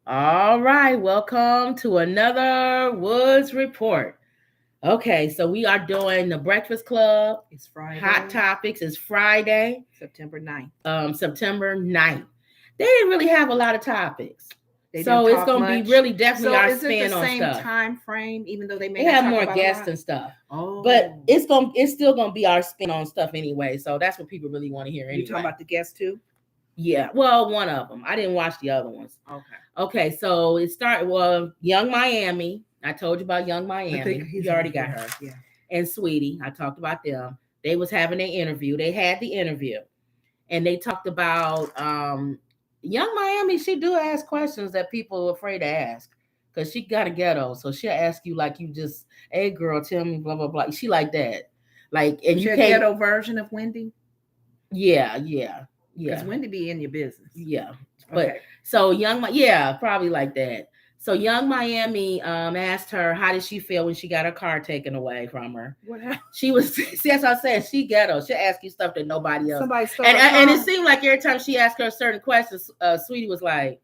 All right, welcome to another Woods Report. Okay, so we are doing the Breakfast Club. It's Friday. Hot Topics is Friday, September 9th. September 9th. They didn't really have a lot of topics. They So didn't it's talk going to be much. really definitely So our is it spin the on same stuff. time frame, even though they may They not have talk more about guests a lot? and stuff. Oh. But it's still gonna be our spin on stuff anyway. So that's what people really want to hear anyway. You talking about the guests too? Yeah, well, one of them. I didn't watch the other ones. Okay, so it started, Young Miami. I told you about Young Miami. You already got her. Yeah. And Saweetie, I talked about them. They was having an interview. They had the interview. And they talked about Young Miami. She do ask questions that people are afraid to ask. Because she got a ghetto. So she'll ask you like you just, hey girl, tell me blah, blah, blah. She like that. Like, and She you a can't. ghetto version of Wendy? Yeah. Because Wendy be in your business. Yeah. But so probably like that. So Young Miami asked her how did she feel when she got her car taken away from her. What happened? She was, see, as I said, she ghetto. She'll ask you stuff that nobody else. Somebody stole and it seemed like every time she asked her certain questions, Sweetie was like,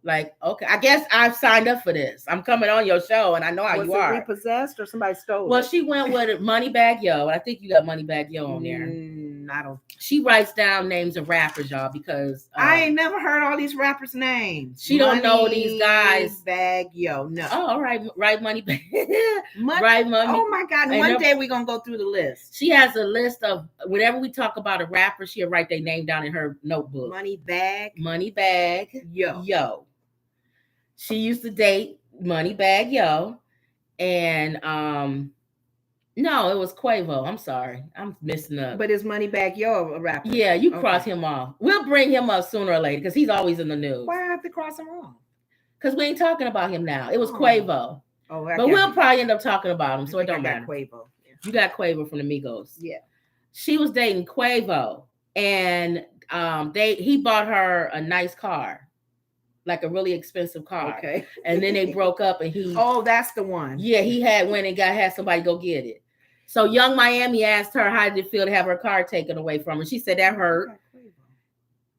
okay, I guess I've signed up for this. I'm coming on your show, and I know how you are. Was it repossessed or somebody stole it? Well, she went with Moneybag Yo. I think you got Moneybag Yo on there. I don't. She writes down names of rappers, y'all, because I ain't never heard all these rappers' names. She don't know these guys. Bag Yo, no. Oh, all right, right, Moneybag. Right, Money. Oh my God! And one day we're gonna go through the list. She has a list of whenever we talk about a rapper, she'll write their name down in her notebook. Moneybag Yo. She used to date Moneybag Yo, and no, it was Quavo. I'm sorry, I'm messing up. But is Moneybag Yo a rapper? Yeah, you cross him off. We'll bring him up sooner or later because he's always in the news. Why have to cross him off? Because we ain't talking about him now. It was Quavo. Oh, but we'll probably end up talking about him, so it don't matter. Quavo. Yeah. You got Quavo from the Migos. Yeah. She was dating Quavo, and he bought her a nice car. Like a really expensive car. Okay. And then they broke up and he that's the one. Yeah, he went and had somebody go get it. So Young Miami asked her how did it feel to have her car taken away from her. She said that hurt.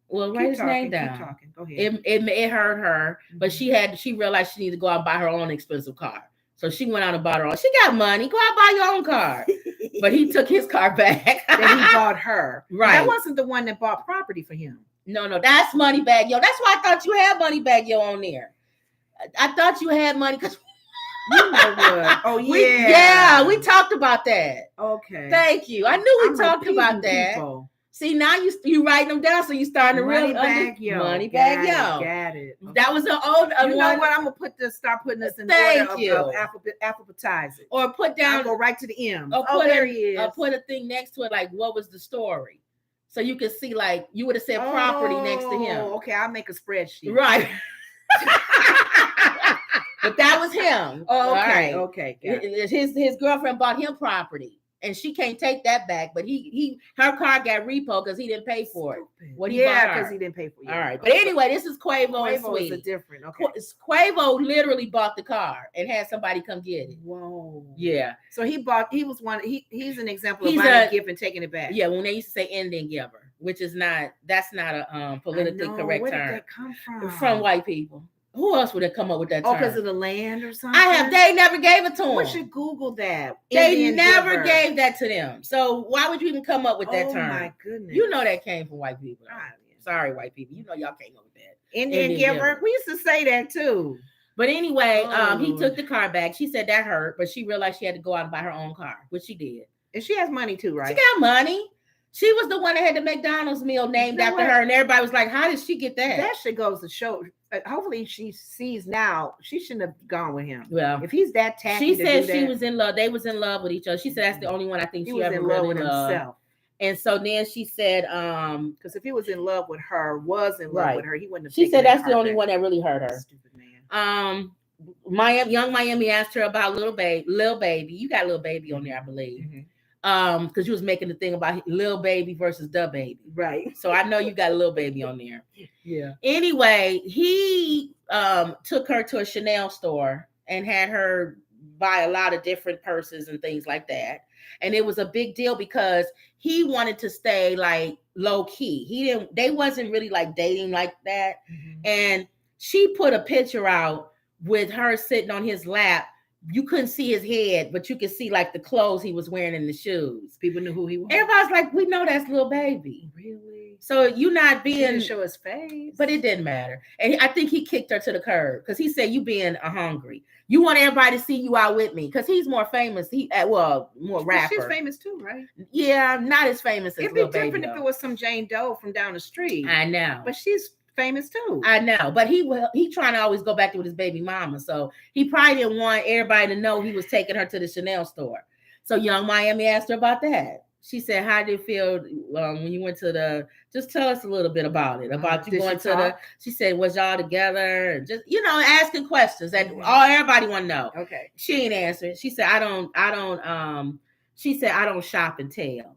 Well, write his name down. Keep talking. Go ahead. It hurt her, but she realized she needed to go out and buy her own expensive car. So she went out and bought her own. She got money. Go out and buy your own car. But he took his car back. Then he bought her. Right. That wasn't the one that bought property for him. No, that's Moneybag Yo. That's why I thought you had Moneybag Yo on there. I thought you had money because you know what? Oh yeah, we talked about that. Okay, thank you. I knew we talked about that. People. See, now you writing them down, so you starting to really Moneybag Yo. Moneybag Yo. Got it. Okay. That was an old one. You know what? I'm gonna start putting this in the order of alphabetize it. Or put down. I'll go right to the M. There he is. Or put a thing next to it, like what was the story. So you can see, like, you would have said property next to him. Okay, I'll make a spreadsheet. Right. But that was him. Oh, okay. Right. Okay. His girlfriend bought him property, and she can't take that back. But her car got repo because he didn't pay for it. Because he didn't pay for it. All right. But anyway, this is Quavo and Saweetie. Is different. Okay. Quavo literally bought the car and had somebody come get it. Whoa. Yeah. So he's an example of buying a gift and taking it back. Yeah, when they used to say ending giver, which is that's not a politically correct Where term. Where did that come from? From white people. Who else would have come up with that term? Oh, because of the land or something? They never gave it to them. We should Google that. They never gave that to them. So why would you even come up with that term? Oh my goodness. You know that came from white people. Sorry, white people. You know y'all came up with that. Indian giver. We used to say that too. But anyway, he took the car back. She said that hurt, but she realized she had to go out and buy her own car, which she did. And she has money too, right? She got money. She was the one that had the McDonald's meal named after her, and everybody was like, how did she get that? That shit goes to show. Hopefully she sees now she shouldn't have gone with him. Well, if he's that tacky, she said she was in love. They was in love with each other. She said that's the only one I think she ever in love with himself. And so then she said, because if he was in love with her, he wouldn't have. She said that's the only one that really hurt her. Stupid man. Young Miami asked her about Lil Baby. You got Lil Baby on there, I believe. Mm-hmm. Because you was making the thing about Lil Baby versus Da Baby. Right. So I know you got a Lil Baby on there. Yeah. Anyway, he took her to a Chanel store and had her buy a lot of different purses and things like that. And it was a big deal because he wanted to stay like low key. They wasn't really like dating like that. Mm-hmm. And she put a picture out with her sitting on his lap. You couldn't see his head, but you could see like the clothes he was wearing and the shoes. People knew who he was. Everybody's like, we know that's little baby. Really? So you not He being didn't show his face. but it didn't matter. And I think he kicked her to the curb because he said, you being hungry. You want everybody to see you out with me because he's more famous. More rapper. She's famous too, right? Yeah, not as famous as It'd be Lil Baby, different if it was some Jane Doe from down the street. I know. But she's famous too. I know. But he trying to always go back to with his baby mama. So he probably didn't want everybody to know he was taking her to the Chanel store. So Young Miami asked her about that. She said, how did it feel when you went to just tell us a little bit about it, about you going to she said, was y'all together? And just, asking questions that everybody want to know. Okay. She ain't answered. She said, I don't shop and tell.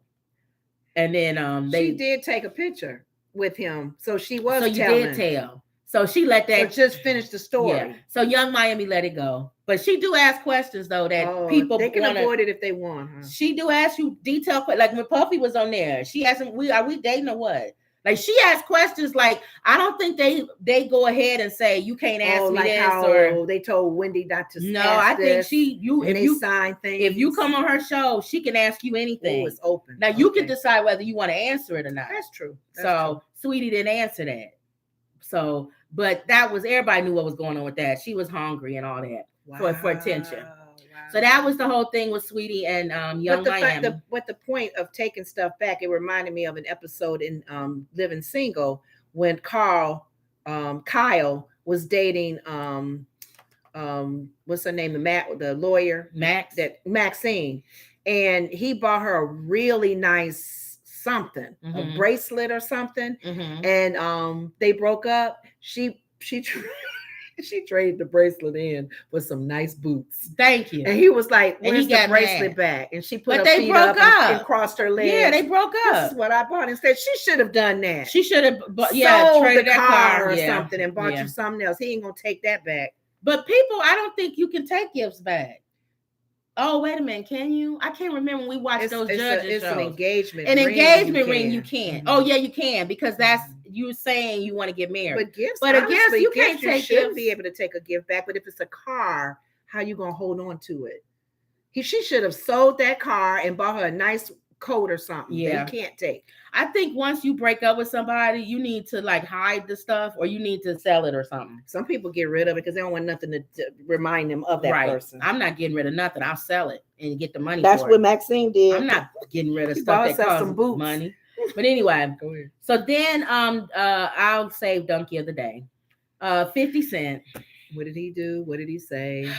And then she did take a picture with him. So she was telling. So you did tell. So she let that. So just finish the story. Yeah. So Young Miami let it go. But she do ask questions though that people they can avoid it if they want. Huh? She do ask you detailed questions. Like when Puffy was on there, she asked him, "Are we dating or what?" Like she asked questions. Like I don't think they go ahead and say you can't ask me this or they told Wendy not to. No, I think if you sign things. If you come on her show, she can ask you anything. It's open. Now you can decide whether you want to answer it or not. That's true. Saweetie didn't answer that. So, but that was everybody knew what was going on with that. She was hungry and all that for attention. Wow. So that was the whole thing with Saweetie and Young Miami. But the point of taking stuff back, it reminded me of an episode in Living Single when Kyle was dating what's her name, the lawyer Maxine, and he bought her a really nice something, a bracelet or something, and they broke up. She traded the bracelet in for some nice boots. Thank you. And he was like, "Where's the bracelet back?" And she put her feet up and crossed her legs. Yeah, they broke up. This is what I bought. Instead, she should have done that. She should have, traded the car or something and bought you something else. He ain't gonna take that back. But people, I don't think you can take gifts back. Oh, wait a minute. Can you? I can't remember when we watched those judges shows. It's an engagement ring. An engagement ring you can. Oh, yeah, you can. Because that's you saying you want to get married. But gifts, a gift, you can't take gifts. You should be able to take a gift back. But if it's a car, how you going to hold on to it? She should have sold that car and bought her a nice coat or something. Yeah. That you can't take. I think once you break up with somebody, you need to like hide the stuff or you need to sell it or something. Some people get rid of it because they don't want nothing to remind them of that person. I'm not getting rid of nothing. I'll sell it and get the money. That's what Maxine did. I'm not getting rid of stuff that costs some boots. Money. But anyway, go ahead. So then I'll save Donkey of the Day. 50 Cent. What did he do? What did he say?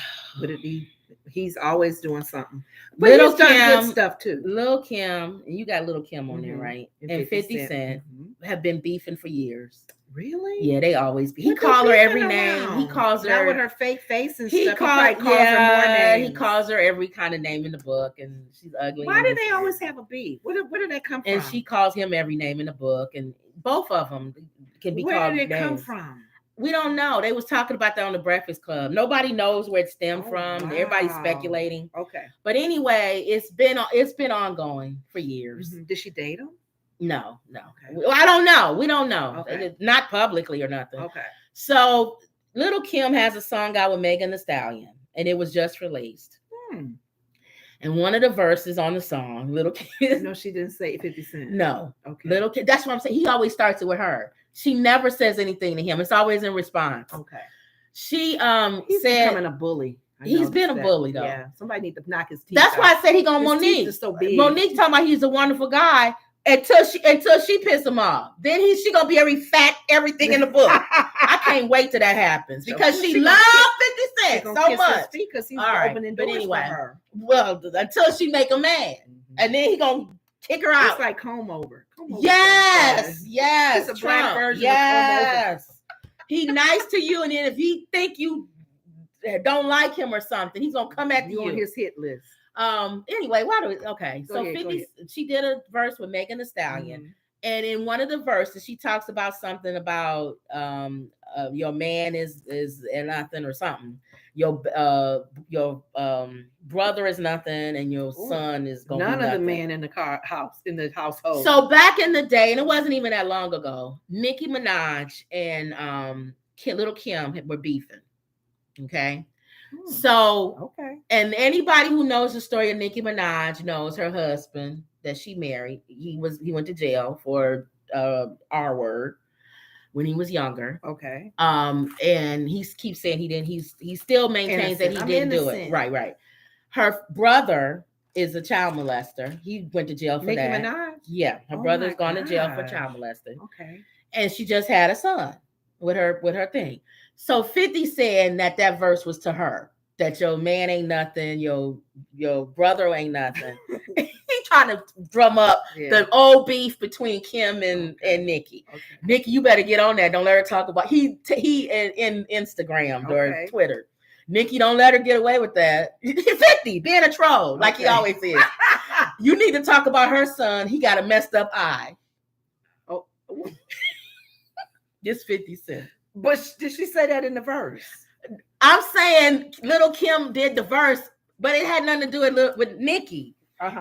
He's always doing something. But Little he's done good stuff too. Lil Kim, and you got Little Kim on there, right? And 50 Cent have been beefing for years. Really? Yeah, they always be. He calls her every name. He calls her. Not with her fake face and stuff. He calls her more names. He calls her every kind of name in the book, and she's ugly. Why do they always have a beef? Where did that come from? And she calls him every name in the book, and both of them can be called names. Where did it come from? We don't know. They was talking about that on the Breakfast Club. Nobody knows where it stemmed from. Wow. Everybody's speculating. Okay. But anyway, it's been ongoing for years. Mm-hmm. Did she date him? No. Okay. Well, I don't know. We don't know. Okay. Not publicly or nothing. Okay. So Little Kim has a song out with Megan Thee Stallion, and it was just released. And one of the verses on the song, Little Kim. No, she didn't say 50 Cent. No. Okay. Little Kim. That's what I'm saying. He always starts it with her. She never says anything to him. It's always in response. Okay. She he's said becoming a bully. He's been a bully though. Yeah. Somebody need to knock his teeth. That's out. why I said he gonna Monique. So big. Monique talking about he's a wonderful guy until she piss him off. Then she gonna be everything in the book. I can't wait till that happens because she loves 50 Cent so much. Because he's opening doors for her. Well, until she make him mad, and then he gonna kick her out. It's like comb over. Yes. It's a black version of comb over. He's nice to you, and then if he think you don't like him or something, he's gonna come at you on his hit list. Anyway, so 50, she did a verse with Megan Thee Stallion, and in one of the verses, she talks about something about your man is nothing or something. Your brother is nothing, and your son is going. None of the men in the household. So back in the day, and it wasn't even that long ago, Nicki Minaj and Little Kim were beefing. Okay. So, and anybody who knows the story of Nicki Minaj knows her husband that she married. He went to jail for R word when he was younger. Okay. And he keeps saying he didn't. He still maintains that he didn't do it. Right. Her brother is a child molester. He went to jail for Nicki that. Minaj? Yeah, her brother's gone to jail for child molesting. Okay. And she just had a son with her thing. So 50 saying that verse was to her, that your man ain't nothing, your brother ain't nothing. He trying to drum up the old beef between Kim and Nicki. Okay. Nicki, you better get on that. Don't let her talk about he in Instagram or Twitter. Nicki, don't let her get away with that. 50 being a troll like he always is. You need to talk about her son. He got a messed up eye. Oh, just 50 Cent. But did she say that in the verse? I'm saying Little Kim did the verse, but it had nothing to do with Nicki.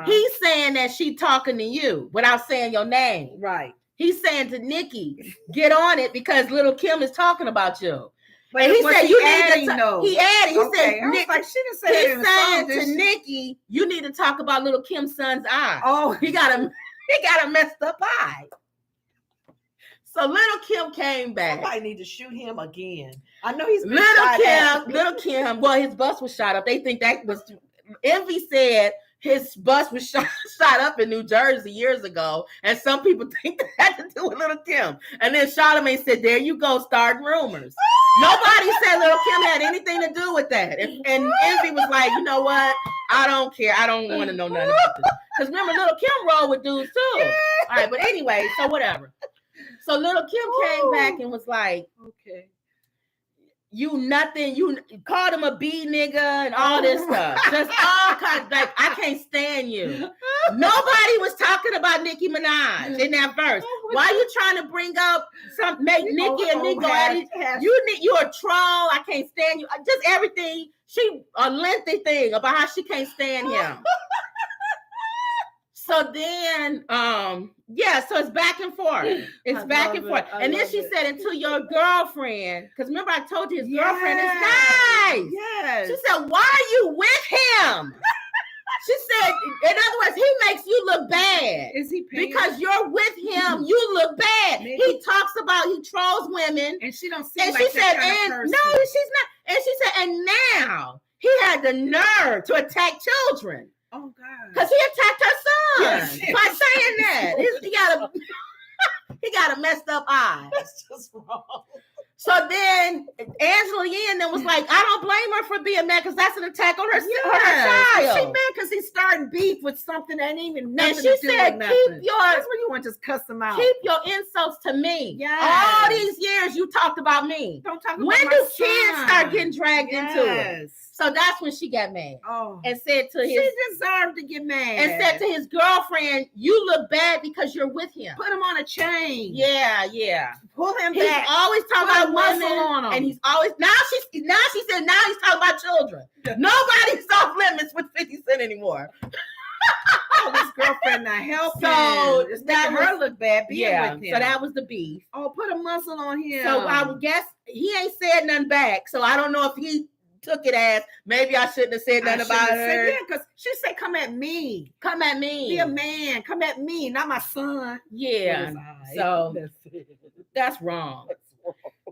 He's saying that she talking to you without saying your name. Right. He's saying to Nicki, get on it because Little Kim is talking about you. But and he said you need to he added. He said Nick, like she didn't say he's saying to Nicki, you need to talk about Little Kim's son's eye. Oh, he got a messed up eye. So Little Kim came back. Somebody need to shoot him again. I know he's been Little Kim. Well, his bus was shot up. They think that was Envy said his bus was shot up in New Jersey years ago, and some people think that had to do with Little Kim. And then Charlamagne said, "There you go, starting rumors." Nobody said Little Kim had anything to do with that. And Envy was like, you know what? I don't care. I don't want to know nothing about this. Because remember, Little Kim rolled with dudes too. Yeah. All right, but anyway, so whatever. So Little Kim came back and was like, okay, you nothing, you called him a B nigga and all this stuff. Just all kinds, like, I can't stand you. Nobody was talking about Nicki Minaj in that verse. Why are you trying to bring up make Nicki and Nico at it? You're a troll. I can't stand you. Just everything. A lengthy thing about how she can't stand him. So then, so it's back and forth. It's back and forth. And then she said, until your girlfriend, because remember I told you his girlfriend is nice. Yes. She said, why are you with him? She said, in other words, he makes you look bad. Is he paying? Because you're with him, you look bad. Maybe. He talks about, he trolls women. And she don't seem like that kind of person. No, she's not. And she said, and now he had the nerve to attack children. Oh God! Because he attacked her son by saying that he got a messed up eye. That's just wrong. So then Angela Yin then was like, I don't blame her for being mad because that's an attack on her child. She mad because he's starting beef with something that ain't even nothing and she to do said, with nothing. That's when you want to just cuss them out. Keep your insults to me. Yes. All these years you talked about me. Don't talk about when my do son. Kids start getting dragged into it? So that's when she got mad. Oh. And said to his... She deserved to get mad. And said to his girlfriend, you look bad because you're with him. Put him on a chain. Yeah. Pull him he's back. He's always talking about muscle on him. And he's always... Now she said, now he's talking about children. Nobody's off limits with 50 Cent anymore. His girlfriend not helping. So it's making her look bad being with him. So that was the beef. Oh, put a muscle on him. So I would guess he ain't said nothing back. So I don't know if he took it as maybe I shouldn't have said nothing about her. Yeah, because she said, "Come at me, come at me, be a man, come at me, not my son." Yeah, so that's wrong.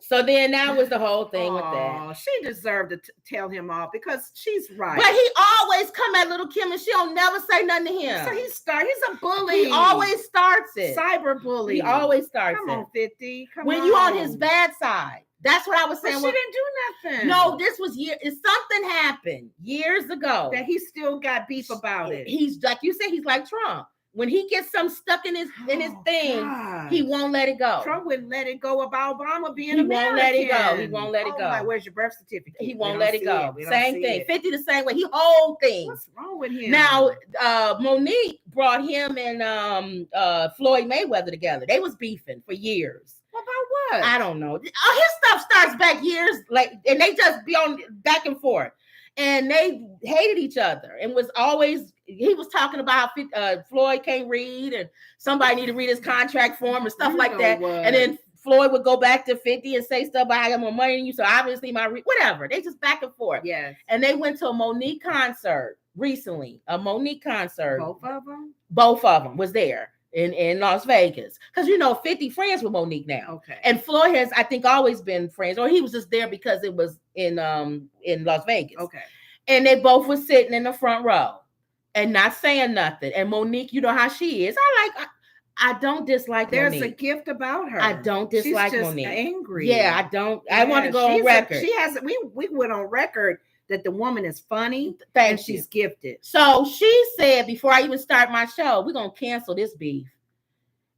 So then that was the whole thing with that. She deserved to tell him off because she's right. But he always come at Little Kim and she don't never say nothing to him. So he's a bully. He always starts it. Cyber bully. He always starts it. Come on, 50. Come when on. you on his bad side. That's what I was saying. But she didn't do nothing. No, this was something happened years ago. That he still got beef about it. He's like you said, he's like Trump. When he gets something stuck in his thing, God. He won't let it go. Trump wouldn't let it go about Obama being American. Won't let it go. He won't let it go. Like, where's your birth certificate? He won't let it go. Same thing. 50 the same way. He hold things. What's wrong with him? Now, Monique brought him and Floyd Mayweather together. They was beefing for years. About what? I don't know. His stuff starts back years, and they just be on back and forth. And they hated each other and was always, he was talking about Floyd can't read and somebody need to read his contract for him and stuff like that. What? And then Floyd would go back to 50 and say stuff about I got more money than you. So obviously whatever. They just back and forth. Yes. And they went to a Monique concert recently. A Monique concert. Both of them was there in Las Vegas. Because 50 friends with Monique now. Okay. And Floyd has, I think, always been friends, or he was just there because it was in Las Vegas. Okay. And they both were sitting in the front row and not saying nothing. And Monique, you know how she is. I don't dislike There's Monique. a gift about her. I don't dislike She's just Monique. Angry. Yeah, I don't. Yeah, I want to go on record. We went on record that the woman is funny and she's gifted. So she said, before I even start my show, we're going to cancel this beef.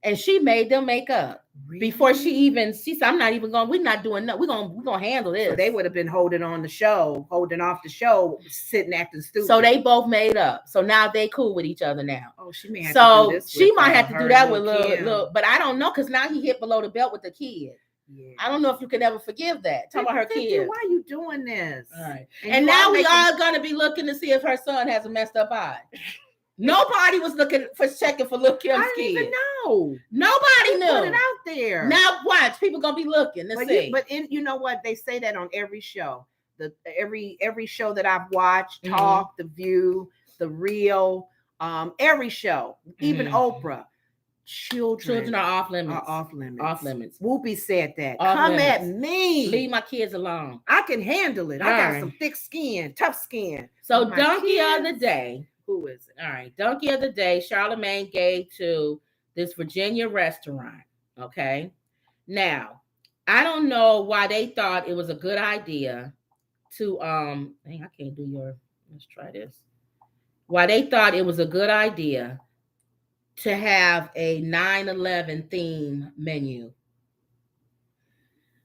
And she made them make up. Really? Before she said, I'm not even going, we're not doing nothing. We're going to handle this. So they would have been holding off the show, sitting acting stupid. So they both made up. So now they cool with each other now. Oh, she may have to do this. She might have to do that with little, but I don't know, because now he hit below the belt with the kid. Yeah. I don't know if you can ever forgive that. Talk about her kid. Why are you doing this? All right. And now we are going to be looking to see if her son has a messed up eye. Nobody was checking for Lil Kim's kid. I didn't even know. Nobody knew. Put it out there. Now watch. People gonna be looking to see. You know what? They say that on every show. Every show that I've watched, Talk, The View, The Real, every show, even Oprah. Children are off limits. Off limits. Whoopi said that. Come at me. Leave my kids alone. I can handle it. I got some thick skin, tough skin. So donkey of the day. Who is it? All right. Donkey of the day, Charlamagne gave to this Virginia restaurant. Okay. Now, I don't know why they thought it was a good idea to I can't do let's try this. Why they thought it was a good idea to have a 9/11 theme menu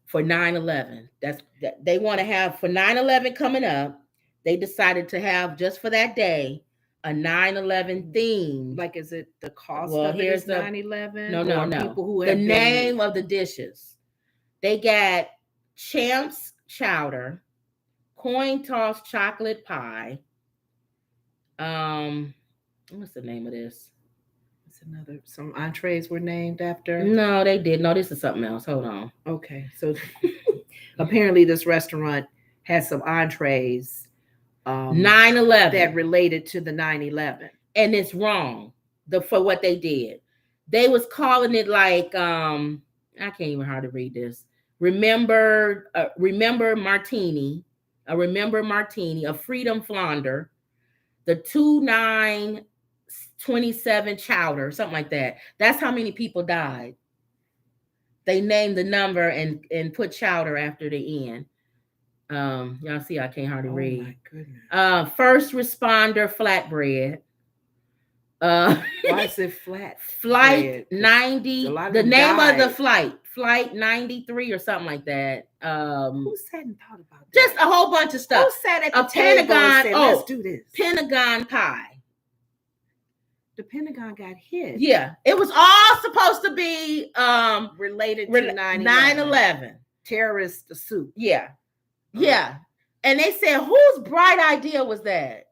for 9/11. They want to have for 9/11 coming up. They decided to have just for that day a 9/11 theme. Like, is it the cost of it is 9/11? No. People who the name of the dishes. They got Champs Chowder, Coin Toss Chocolate Pie. What's the name of this? Some entrees were named after. No, they did. No, this is something else. Hold on. Okay, so apparently this restaurant has some entrees. 9/11 that related to the 9/11, and it's wrong. For what they did, they was calling it like I can't even hardly read this. Remember martini, a freedom flounder, the 2927 chowder, something like that. That's how many people died. They named the number and put chowder after the end. Y'all see, I can't hardly read. My goodness. First responder flatbread. Why is it flat? Flight 90. The name of the flight 93 or something like that. Who sat and thought about that? Just a whole bunch of stuff. Who sat at the table and said, let's do this? Pentagon pie. The Pentagon got hit. Yeah, it was all supposed to be related to 9/11. Terrorist soup. Yeah. Yeah. And they said, whose bright idea was that?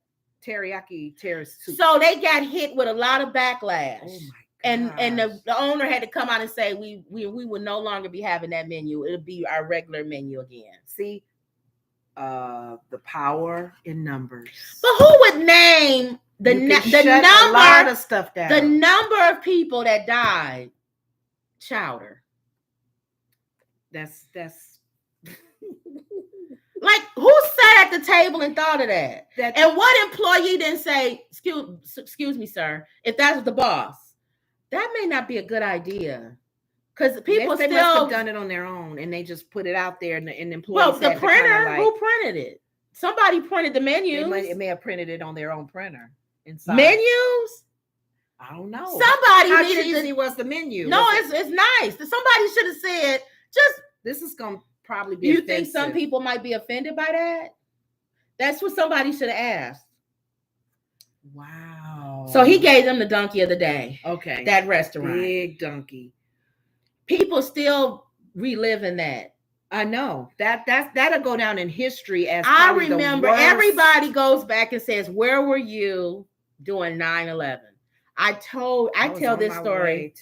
Teriyaki terrorist soup. So they got hit with a lot of backlash. Oh my God. And the owner had to come out and say, we will no longer be having that menu. It'll be our regular menu again. See, the power in numbers. But who would name the number a lot of stuff down? The number of people that died? Chowder. That's like, who sat at the table and thought of that? And what employee didn't say, excuse me, sir, if that was the boss? That may not be a good idea. Because people they must have done it on their own and they just put it out there and employees. Well, the printer, who printed it? Somebody printed the menus. They may have printed it on their own printer. Inside. Menus? I don't know. How cheesy was the menu? No, it's nice. Somebody should have said, this is going to probably be offensive. Think some people might be offended by that? That's what somebody should have asked. Wow. So he gave them the donkey of the day. Okay. That restaurant. Big donkey. People still reliving that. I know. That'll go down in history as I remember everybody goes back and says, where were you during 9/11? I tell this story.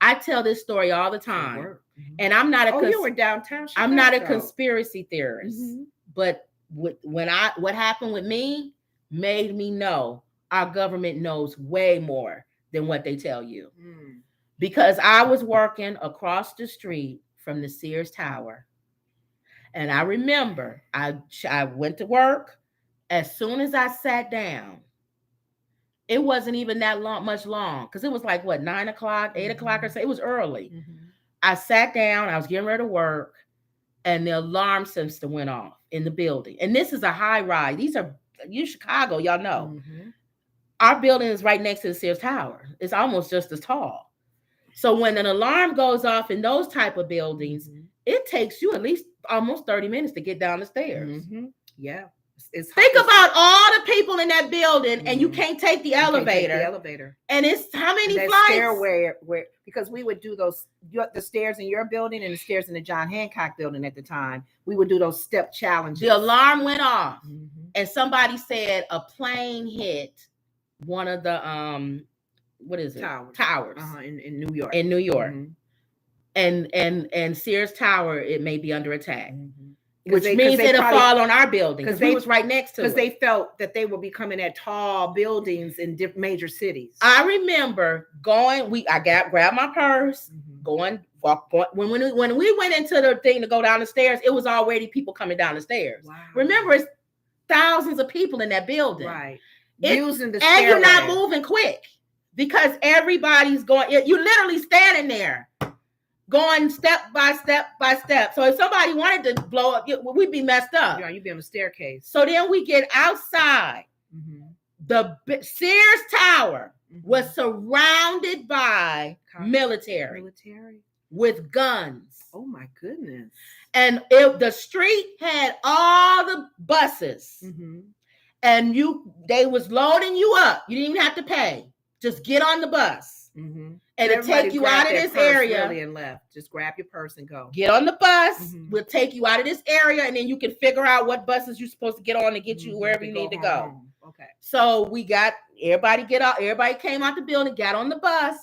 I tell this story all the time, and I'm not a. You were downtown Chicago. I'm not a conspiracy theorist, but what happened with me made me know our government knows way more than what they tell you. Because I was working across the street from the Sears Tower, and I remember I went to work. As soon as I sat down, it wasn't even that much long, because it was like 9 o'clock, 8 o'clock or so. It was early. I sat down, I was getting ready to work, and the alarm system went off in the building. And this is a high rise. You Chicago, y'all know. Our building is right next to the Sears Tower. It's almost just as tall. So when an alarm goes off in those type of buildings, it takes you at least almost 30 minutes to get down the stairs. Yeah. Think about all the people in that building, and you can't take the elevator. And it's how many flights? Stairway, because we would do the stairs in your building and the stairs in the John Hancock building at the time. We would do those step challenges. The alarm went off, and somebody said a plane hit one of the towers in New York. In New York, and Sears Tower, it may be under attack. Which means it'll fall on our building, because we was right next to it. Because they felt that they would be coming at tall buildings in major cities. I remember going. I grabbed my purse, going. When we went into the thing to go down the stairs, it was already people coming down the stairs. Wow. Remember, it's thousands of people in that building. Right. Using the and you're not moving quick, because everybody's going. You literally standing there, going step by step by step. So if somebody wanted to blow up, we'd be messed up. Yeah, you'd be on the staircase. So then we get outside. The Sears Tower was surrounded by military with guns. Oh my goodness. And the street had all the buses. And they was loading you up. You didn't even have to pay. Just get on the bus. And it'll take you out of this area. And left. Just grab your purse and go. Get on the bus. We'll take you out of this area, and then you can figure out what buses you're supposed to get on to get you wherever you need to go. Okay. So we got everybody get out. Everybody came out the building, got on the bus,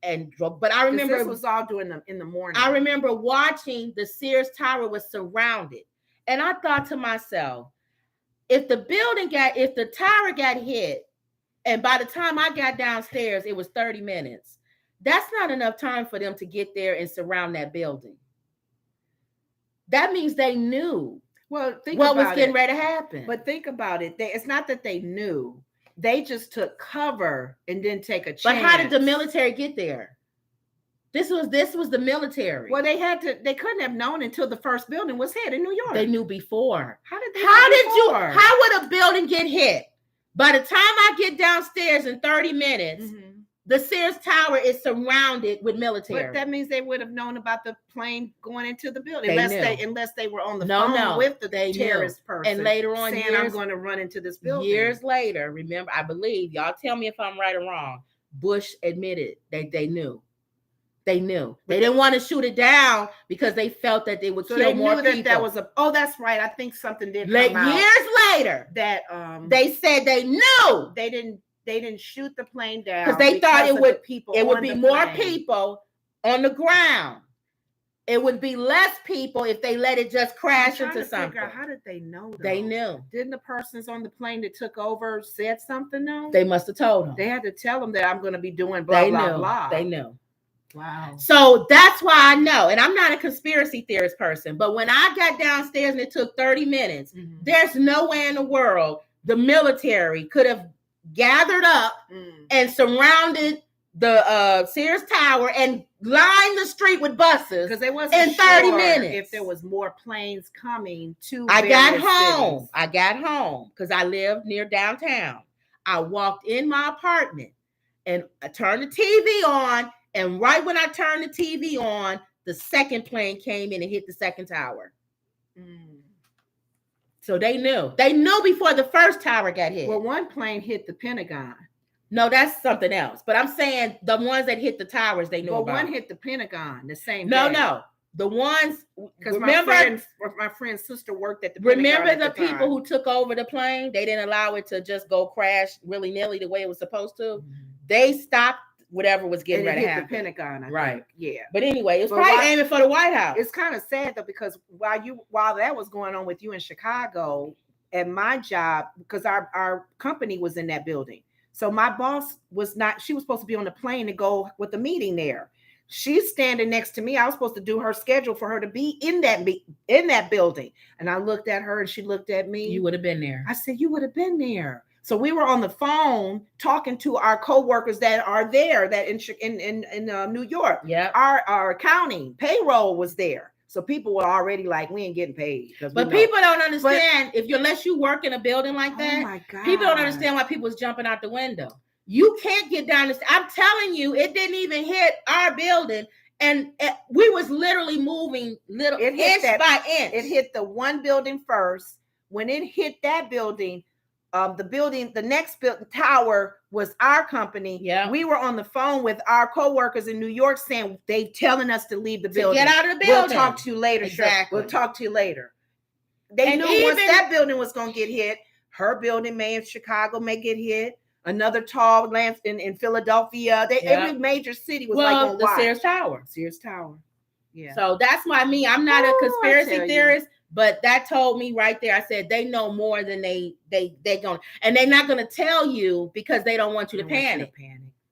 and drove. But I remember this was all doing in the morning. I remember watching the Sears Tower was surrounded, and I thought to myself, if the tower got hit, and by the time I got downstairs, it was 30 minutes. That's not enough time for them to get there and surround that building. That means they knew what was getting ready to happen. But think about it. It's not that they knew. They just took cover and didn't take a chance. But how did the military get there? This was the military. Well, they couldn't have known until the first building was hit in New York. They knew before. How would a building get hit? By the time I get downstairs in 30 minutes, the Sears Tower is surrounded with military. But that means they would have known about the plane going into the building, unless they were on the phone with the terrorist person. And later on, saying, I'm going to run into this building. Years later, remember, I believe, y'all tell me if I'm right or wrong, Bush admitted that they knew. They knew. They didn't want to shoot it down because they felt that they would kill more people. That was that's right. I think something did come out. Years later, that they said they knew. They didn't shoot the plane down because they thought it would be more people on the ground. It would be less people if they let it just crash into something. How did they know? They knew. Didn't the persons on the plane that took over said something? No, they must have told them. They had to tell them that I'm going to be doing blah blah blah. They knew. Wow. So that's why I know. And I'm not a conspiracy theorist person, but when I got downstairs and it took 30 minutes, there's no way in the world the military could have gathered up and surrounded the Sears Tower and lined the street with buses because they wasn't in 30 minutes. If there was more planes coming to I got home because I lived near downtown. I walked in my apartment and I turned the TV on. And right when I turned the TV on, the second plane came in and hit the second tower. So they knew. They knew before the first tower got hit. Well, one plane hit the Pentagon. No, that's something else. But I'm saying the ones that hit the towers, they knew about. Well, one hit the Pentagon the same day. No. The ones, because my friend's sister worked at the Pentagon. Remember the people who took over the plane? They didn't allow it to just go crash willy-nilly the way it was supposed to. They stopped whatever was getting ready to happen. The Pentagon, I think. Yeah. But anyway, it was probably aiming for the White House. It's kind of sad though, because while that was going on with you in Chicago, at my job, because our company was in that building. So my boss she was supposed to be on the plane to go with the meeting there. She's standing next to me. I was supposed to do her schedule for her to be in that building. And I looked at her and she looked at me. You would have been there. I said, you would have been there. So we were on the phone talking to our coworkers that are there, that in New York. Yeah. Our accounting payroll was there. So people were already like, we ain't getting paid. But people don't understand, unless you work in a building like that, oh my God, people don't understand why people's jumping out the window. You can't get down this. I'm telling you, it didn't even hit our building. And we was literally moving inch by inch. It hit the one building first. When it hit that building, the next tower was our company. Yeah. We were on the phone with our coworkers in New York saying they telling us to leave the building. Get out of the building. We'll talk to you later. Exactly. Sure. We'll talk to you later. They knew once that building was going to get hit, her building in Chicago may get hit. Another tall land in Philadelphia. Every major city was like on the Sears Tower. Sears Tower. Yeah. So that's why I'm not a conspiracy theorist. But that told me right there. I said they know more than they going, and they're not going to tell you because they don't want you to panic.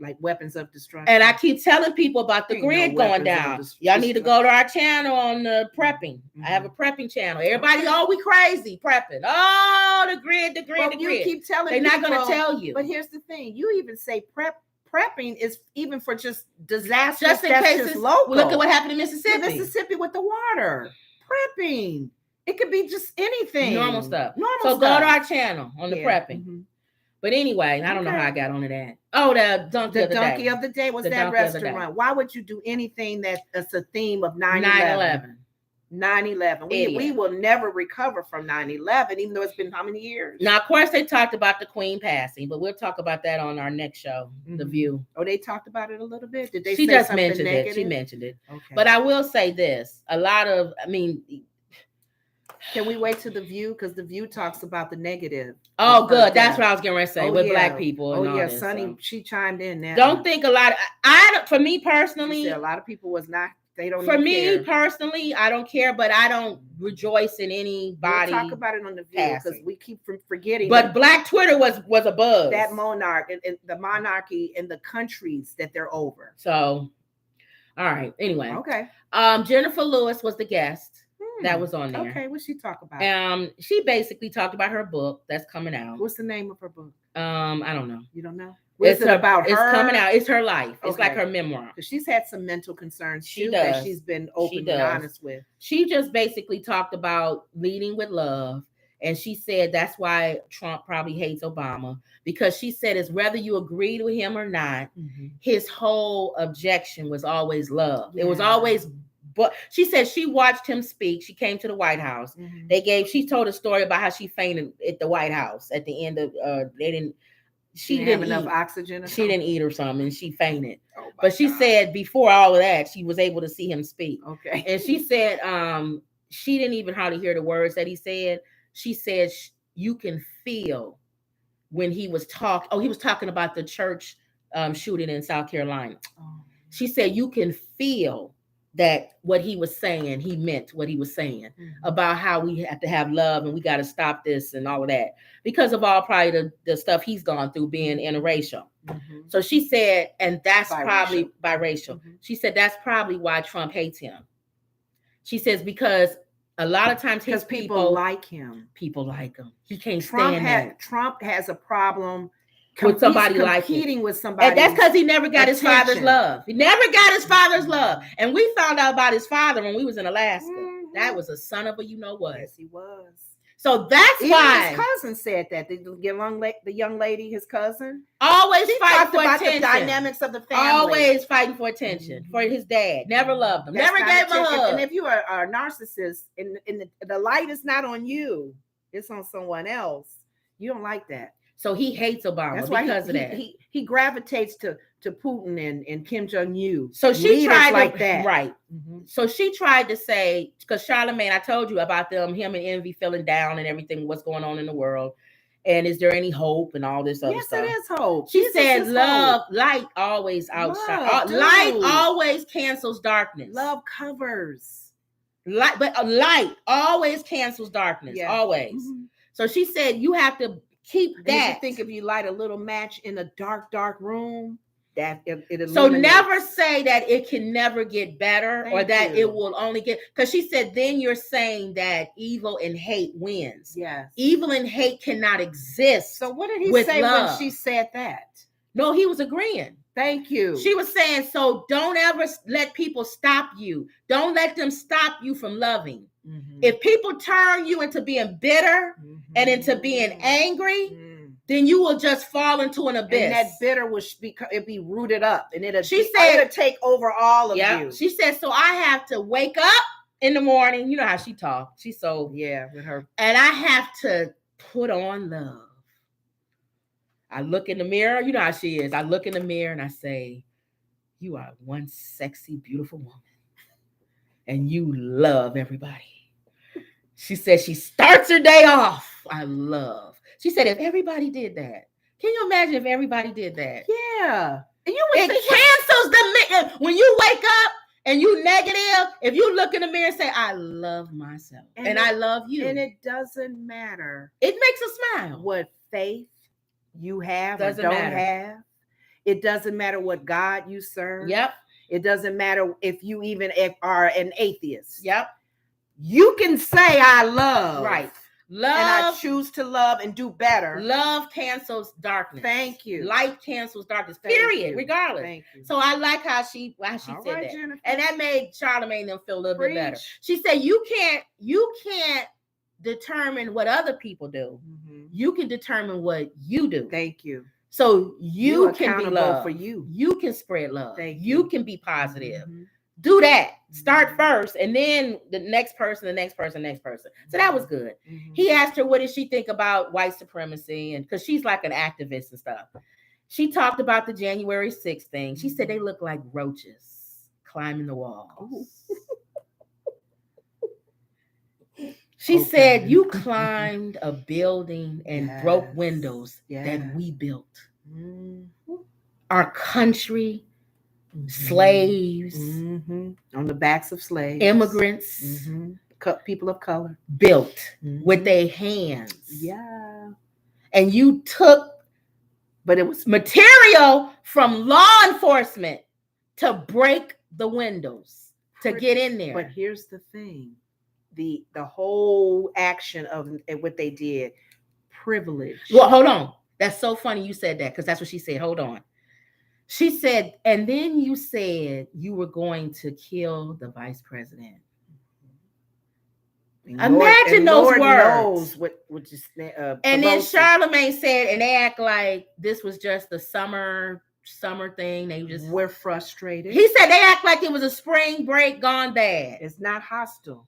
Like weapons of destruction. And I keep telling people about the grid going down. Y'all need to go to our channel on the prepping. I have a prepping channel. Everybody, we crazy prepping. Oh, the grid. You keep telling they're not going to tell you. But here's the thing: you even say prepping is even for just disasters. Just in case it's local. Look at what happened in Mississippi. Mississippi with the water. Prepping. It could be just anything. Normal stuff. So go to our channel on the prepping. Mm-hmm. But anyway, I don't know how I got onto that. Oh, the donkey of the day was that restaurant. Why would you do anything that's a theme of 9/11? 9/11. We will never recover from 9/11, even though it's been how many years? Now, of course, they talked about the Queen passing, but we'll talk about that on our next show, The View. Oh, they talked about it a little bit? Did they say just mentioned negative? It. She mentioned it. Okay. But I will say this. Can we wait to The View? Because The View talks about the negative. Oh, good. That's what I was going to say with Black people. And all this, Sonny, she chimed in now. Don't think a lot. For me personally, a lot of people was not. They don't. For me personally, I don't care, but I don't rejoice in anybody. We'll talk about it on The View because we keep forgetting. But Black Twitter was a buzz. That monarch and the monarchy and the countries that they're over. So, all right. Anyway, okay. Jenifer Lewis was the guest. That was on there. Okay, what'd she talk about? She basically talked about her book that's coming out. What's the name of her book? I don't know. You don't know? It's about her. It's coming out. It's her life. It's like her memoir. Because she's had some mental concerns too that she's been open and honest with. She just basically talked about leading with love. And she said that's why Trump probably hates Obama, because she said it's whether you agree with him or not, his whole objection was always love. Yeah. It was always. But she said she watched him speak. She came to the White House. She told a story about how she fainted at the White House at the end of she didn't have enough oxygen. She didn't eat or something, and she fainted. But she said before all of that, she was able to see him speak. Okay. And she said she didn't even hardly hear the words that he said. She said you can feel when he was talking. Oh, he was talking about the church shooting in South Carolina. Oh. She said you can feel that what he was saying, he meant what he was saying about how we have to have love and we got to stop this and all of that because of all probably the stuff he's gone through being interracial. So she said, and that's probably biracial. She said, that's probably why Trump hates him. She says, because a lot of times his people like him. People like him. He can't stand that. Trump has a problem with somebody like competing with somebody, and that's because he never got his father's love. He never got his father's love, and we found out about his father when we was in Alaska. That was a son of a you know what. Yes, he was. So that's why his cousin said that the young lady, his cousin, always fighting for attention. The dynamics of the family, always fighting for attention for his dad. Never loved him. Never gave him a hug. And if you are a narcissist, and the light is not on you, it's on someone else. You don't like that. So he hates Obama because of that. He gravitates to Putin and Kim Jong-un. So she tried like that. Right. So she tried to say, because Charlamagne, I told you about him and Envy feeling down and everything, what's going on in the world. And is there any hope and all this other yes, stuff? it is hope. She Jesus said, is love, hope. light always outshines. Love, Light dude. always cancels darkness. Love covers. Light, but light always cancels darkness. Yeah. Always. Mhm. So she said you have to keep And that. if you think if you light a little match in a dark room, that it So illuminates. never say that it can never get better or Thank that you. it will only get, because she said then you're saying that evil and hate wins. Yes. Evil and hate cannot exist. So what did he with say love. when she said that? No, he was agreeing. Thank you. She was saying, so don't ever let people stop you. Don't let them stop you from loving. Mhm. If people turn you into being bitter and into being angry, then you will just fall into an abyss. And that bitter will be rooted up, and it'll said, take over all of yeah, you. She said, so I have to wake up in the morning. You know how she talks. She's so with her. And I have to put on love. I look in the mirror. You know how she is. I look in the mirror and I say, you are one sexy, beautiful woman. And you love everybody. She said she starts her day off. I love. She said, if everybody did that, can you imagine if everybody did that? Yeah. And it cancels the, when you wake up and you negative, if you look in the mirror and say, I love myself and I love you. And it doesn't matter. It makes a smile. What faith you have doesn't or don't matter. have. It doesn't matter what God you serve. Yep. It doesn't matter if you even are an atheist. Yep. You can say I love. Right. Love. And I choose to love and do better. Love cancels darkness. Thank you. Light cancels darkness. Period. Regardless. Thank you. So I like how she said that. Jenifer. And that made Charlamagne them feel a little bit better. She said you can't determine what other people do. Mm-hmm. You can determine what you do. Thank you. So you can be love for you. You can spread love. You can be positive. Mm-hmm. Do that. Start first, and then the next person, the next person, the next person. So that was good. Mm-hmm. He asked her, what did she think about white supremacy? And because she's like an activist and stuff. She talked about the January 6th thing. She said they look like roaches climbing the walls. She said you climbed a building and broke windows that we built. Mm-hmm. Our country, slaves. On the backs of slaves. Immigrants. People of color. Built with their hands. Yeah. And you took, but it was material from law enforcement to break the windows, to get in there. But here's the thing. The whole action of what they did, privilege. Well, hold on. That's so funny you said that, because that's what she said. Hold on. She said, and then you said you were going to kill the vice president. Imagine those Lord words. Knows what just, and then Charlamagne said, and they act like this was just the summer thing. We're frustrated. He said they act like it was a spring break gone bad. It's not hostile.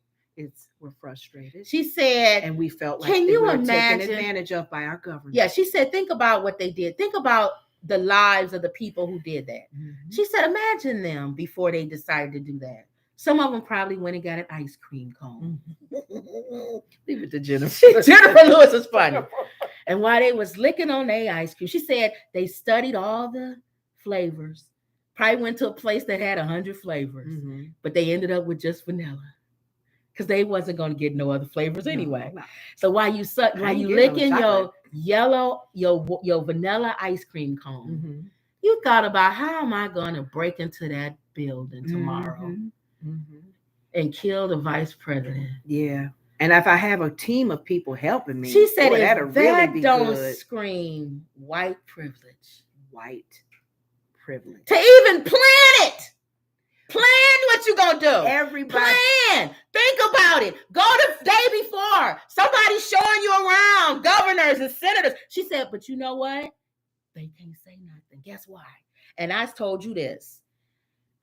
We're frustrated. She said, and we felt like we were taken advantage of by our government. Yeah, she said, think about what they did. Think about the lives of the people who did that. Mm-hmm. She said, imagine them before they decided to do that. Some of them probably went and got an ice cream cone. Mm-hmm. Leave it to Jenifer. Jenifer Lewis is funny. And while they was licking on their ice cream, she said they studied all the flavors. Probably went to a place that had 100 flavors, but they ended up with just vanilla. Because they wasn't going to get no other flavors anyway. No. So while you licking your vanilla ice cream cone, you thought about, how am I going to break into that building tomorrow and kill the vice president? Yeah. And if I have a team of people helping me, she said, that'll really be don't good. Scream white privilege. White privilege. To even plan it. Plan what you gonna do. Everybody plan. Think about it. Go the day before. Somebody showing you around, governors and senators. She said, but you know what? They can't say nothing. Guess why? And I told you this.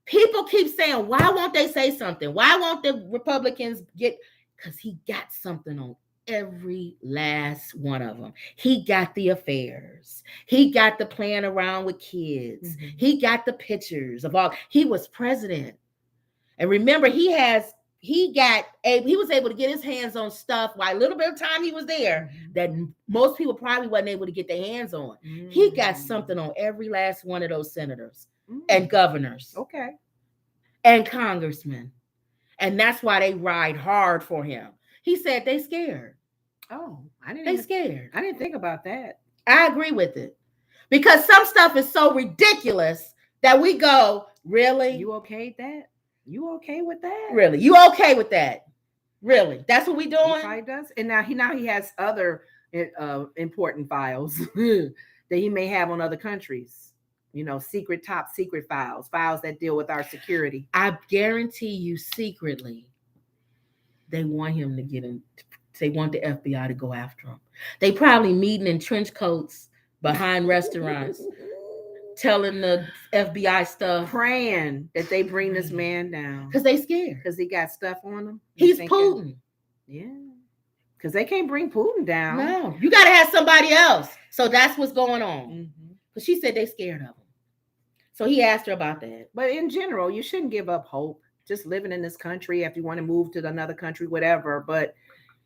People keep saying, why won't they say something? Why won't the Republicans get? Because he got something on every last one of them. He got the affairs. He got the playing around with kids. He got the pictures of all. He was president. And remember, he has he was able to get his hands on stuff while a little bit of time he was there that most people probably wasn't able to get their hands on. He got something on every last one of those senators and governors, and congressmen, and that's why they ride hard for him. He said they scared. Oh, scared. I didn't think about that. I agree with it, because some stuff is so ridiculous that we go, really? You okay with that? You okay with that? Really? You okay with that? Really? That's what we doing? He probably does. And now he has other important files that he may have on other countries. You know, top secret files that deal with our security. I guarantee you, secretly, they want him to get in. They want the FBI to go after him. They probably meeting in trench coats behind restaurants, telling the FBI stuff, praying that they bring this man down, because they scared, because he got stuff on him. He's Putin. Yeah, because they can't bring Putin down. No, you got to have somebody else. So that's what's going on. But she said they scared of him. So he asked her about that. But in general, you shouldn't give up hope. Just living in this country, if you want to move to another country, whatever. But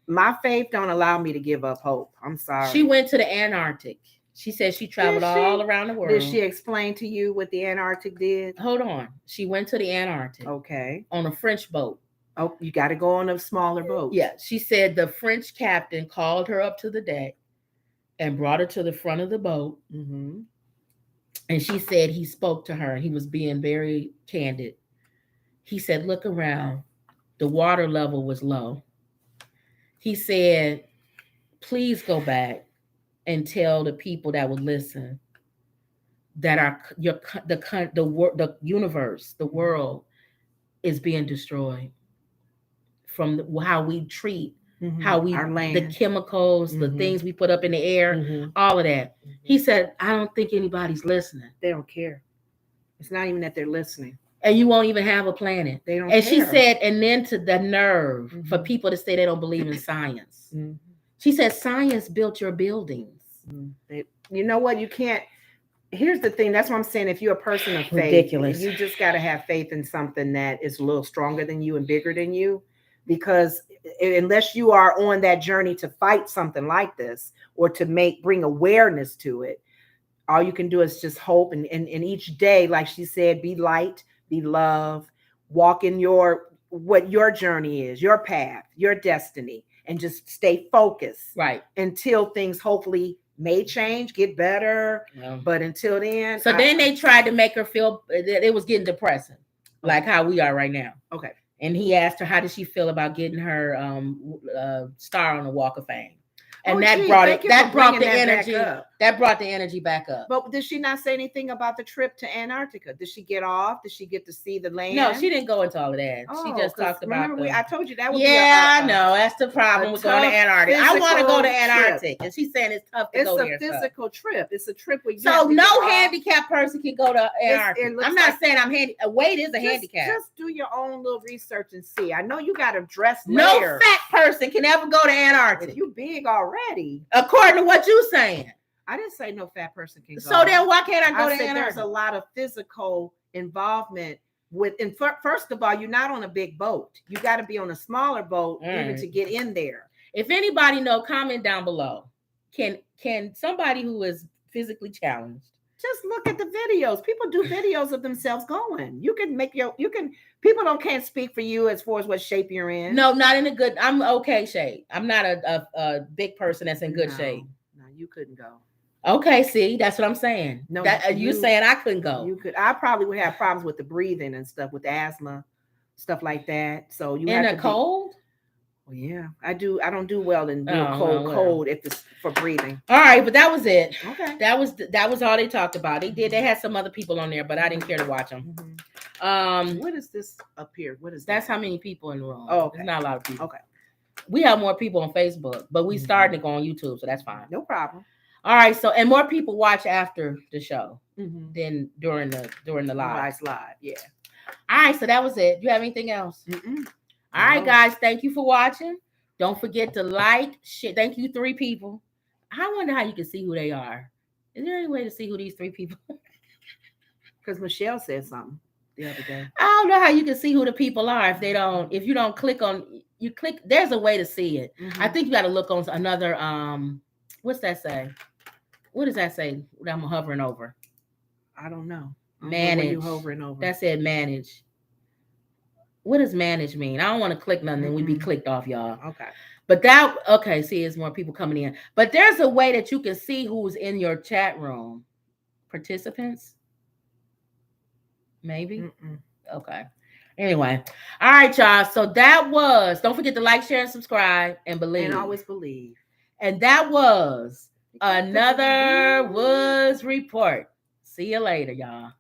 my faith don't allow me to give up hope. I'm sorry. She went to the Antarctic. She said she traveled all around the world. Did she explain to you what the Antarctic did? Hold on. She went to the Antarctic. Okay. On a French boat. Oh, you got to go on a smaller boat. Yeah. She said the French captain called her up to the deck and brought her to the front of the boat. And she said he spoke to her. He was being very candid. He said, look around. The water level was low. He said, please go back and tell the people that would listen that the universe, the world is being destroyed from how we treat, how we, our land, the chemicals, the things we put up in the air, all of that. He said, I don't think anybody's listening. They don't care. It's not even that they're listening. And you won't even have a planet. They don't and care. She said, and then to the nerve for people to say they don't believe in science. She said, science built your buildings. You know what? You can't. Here's the thing. That's what I'm saying. If you're a person of faith, ridiculous. You just got to have faith in something that is a little stronger than you and bigger than you. Because unless you are on that journey to fight something like this or to bring awareness to it, all you can do is just hope. And each day, like she said, be light, be love, walk in what your journey is, your path, your destiny, and just stay focused. Right. Until things hopefully may change, get better. Yeah. But until then. So then they tried to make her feel that it was getting depressing, like how we are right now. Okay. And he asked her, how did she feel about getting her star on the Walk of Fame? And brought the energy back up. But did she not say anything about the trip to Antarctica? Did she get off? Did she get to see the land? No, she didn't go into all of that. She just talked about. I told you that was. Yeah, I know. That's the problem with going to Antarctica. I want to go to Antarctica, and she's saying it's tough to go there. It's a physical trip. It's a trip where so no handicapped person can go to Antarctica. I'm not saying I'm handicapped. Weight is a handicap. Just do your own little research and see. I know you got to dress. No fat person can ever go to Antarctica. If you big already. According to what you saying. I didn't say no fat person can go. So then why can't I go to Antarctica? There's a lot of physical involvement with, and first of all, you're not on a big boat. You got to be on a smaller boat even to get in there. If anybody know, comment down below. Can somebody who is physically challenged just look at the videos? People do videos of themselves going. People can't speak for you as far as what shape you're in. No, not in a good. I'm okay shape. I'm not a big person that's in good shape. No, you couldn't go. Okay, see, that's what I'm saying. No, you saying I couldn't go. You could. I probably would have problems with the breathing and stuff, with asthma, stuff like that. So you in the cold. Well, yeah, I do. I don't do well in cold if it's for breathing. All right, but that was it. Okay, that was all they talked about. They had some other people on there, but I didn't care to watch them. What is this up here? What is that's how many people in the room? Oh, okay. It's not a lot of people. Okay, we have more people on Facebook, but we started to go on YouTube, so that's fine. No problem. All right, so and more people watch after the show than during the live. Yeah. All right, so that was it. You have anything else? All right, guys, thank you for watching. Don't forget to like, share. Thank you, 3 people. I wonder how you can see who they are. Is there any way to see who these 3 people are? Because Michelle said something. the other day. I don't know how you can see who the people are if you don't click on, there's a way to see it. I think you got to look on another, what's that say? What does that say that I'm hovering over? I don't know. Manage. You hovering over. That said manage. What does manage mean? I don't want to click nothing. We be clicked off, y'all. Okay. But see, it's more people coming in. But there's a way that you can see who's in your chat room. Participants? Maybe? Okay. Anyway. All right, y'all. So don't forget to like, share, and subscribe, and believe. And always believe. And that was another Woods Report. See you later, y'all.